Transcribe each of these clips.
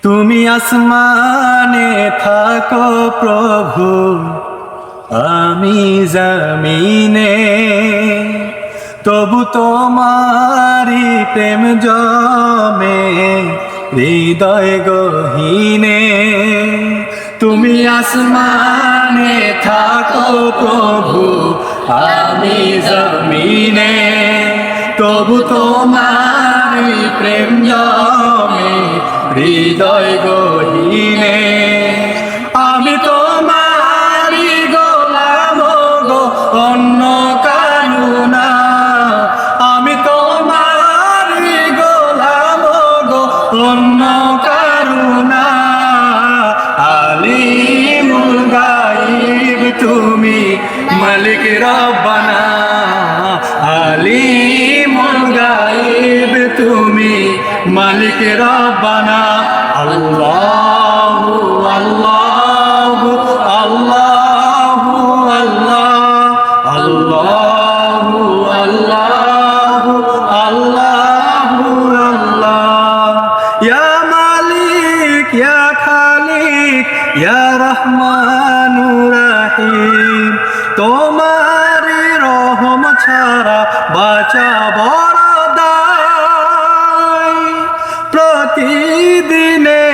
তুমি আসমানে থাকো প্রভু, আমি জমিনে, তবু তোমারি প্রেম জমে হৃদয় গহীনে। তুমি আসমানে থাকো প্রভু, আমি জমিনে, তবু তোমারি প্রেম জমে হৃদয় গহীনে। আমি তোমারি গোলাম গো, অন্য কারু না। আমি তোমারি গোলাম গো, অন্য কারু না। আলিমুল গায়ব তুমি, মালিক রব্বানা। আলিমুল গায়ব তুমি, মালিক রব্বানা। আল্লাহু আল্লাহু আল্লাহু আল্লাহ, আল্লাহু আল্লাহু আল্লাহু আল্লাহ। ইয়া মালিক ইয়া খালিক ইয়া রহমানুর রহিম, তোমার রহম ছাড়া বাঁচা বড় দায়। প্রতিদিনে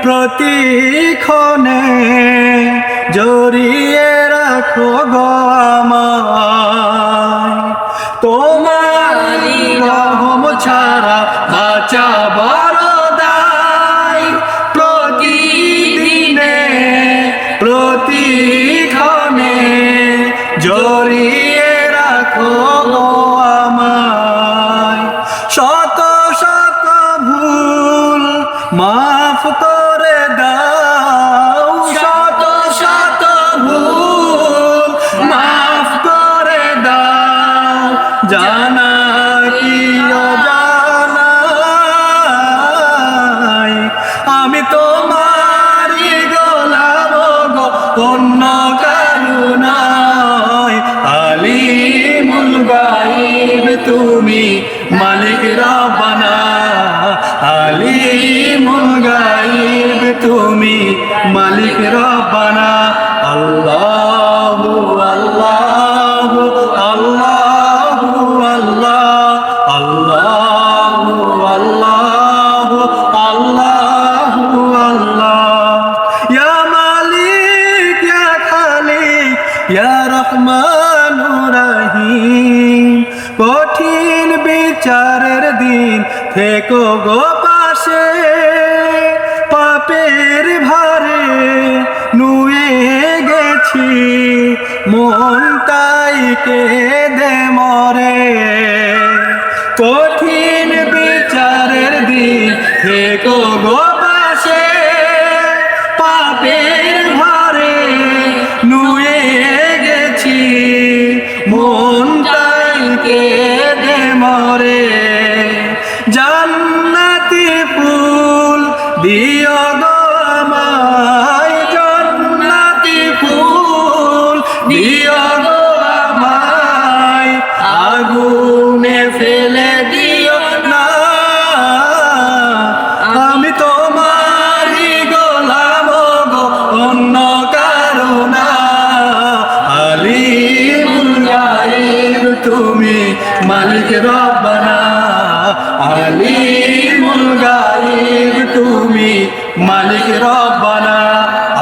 প্রতিক্ষণে জড়িয়ে রাখো গো আমায়। তোমারি রহম ছাড়া বাঁচা বড় দায়। প্রতিদিনে প্রতিক্ষণে জড়িয়ে রাখো গো আমায়। শত শত ভুল মাফ করে দাও, শত শত ভুল মাফ করে দাও। জানা কি অজানায় আমি তোমারি গোলাম গো, অন্য কারু নয়। আলিমুল গায়ব তুমি, মালিক রব্বানা। আলিমুল গায়ব তুমি, মালিক রব্বানা। আল্লাহু আল্লাহু আল্লাহু আল্লাহ, আল্লাহু আল্লাহু আল্লাহু আল্লাহ। ইয়া মালিক ইয়া খালিক ইয়া রহমানুর রহিম, কঠিন বিচারের দিন থেকো গো পাশে। পাপের ভারে নুয়ে গেছি, মনটাই কেঁদে মরে। কঠিন বিচারের দিন থেকো গো পাশে। পাপের ভারে নুয়ে গেছি, মনটাই কেঁদে মরে। জান্নাতি ফুল দিও গো আমায়, জান্নাতি ফুল দিও গো আমায়। আগুনে ফেলে দিও না, আমি তোমারি গোলাম গো, অন্য কারু না। আলিমুল গায়ব তুমি, মালিক রব্বানা। আলিমুল গায়ব তুমি, মালিক রব্বানা।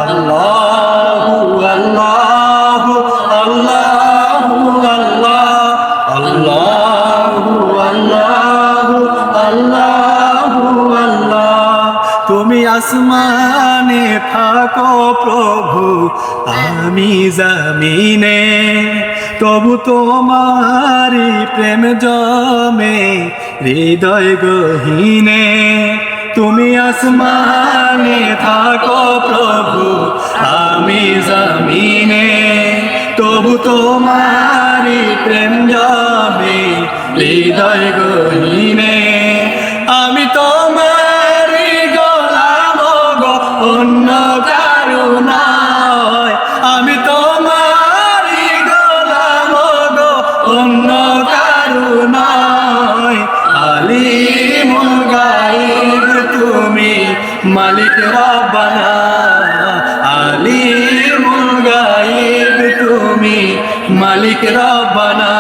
আল্লাহু আল্লাহু আল্লাহু আল্লাহ, আল্লাহু আল্লাহু আল্লাহু আল্লাহ। তুমি আসমানে থাকো প্রভু, আমি জমিনে, তবু তোমারি প্রেম জমে হৃদয় গহীনে। তুমি আসমানে থাকো প্রভু, আমি জমিনে, তবু তোমারি প্রেম জমে হৃদয় গহীনে। আমি তোমারি গোলাম গো, অন্য কারু নয়। আমি তোমারি গোলাম গো, অন্য কারু নয়। আলিমুল গায়ব তুমি, মালিক রব্বানা আলিমুল গায়ব তুমি মালিক রব্বানা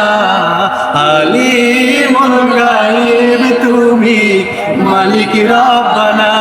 আলিমুল গায়ব তুমি মালিক রব্বানা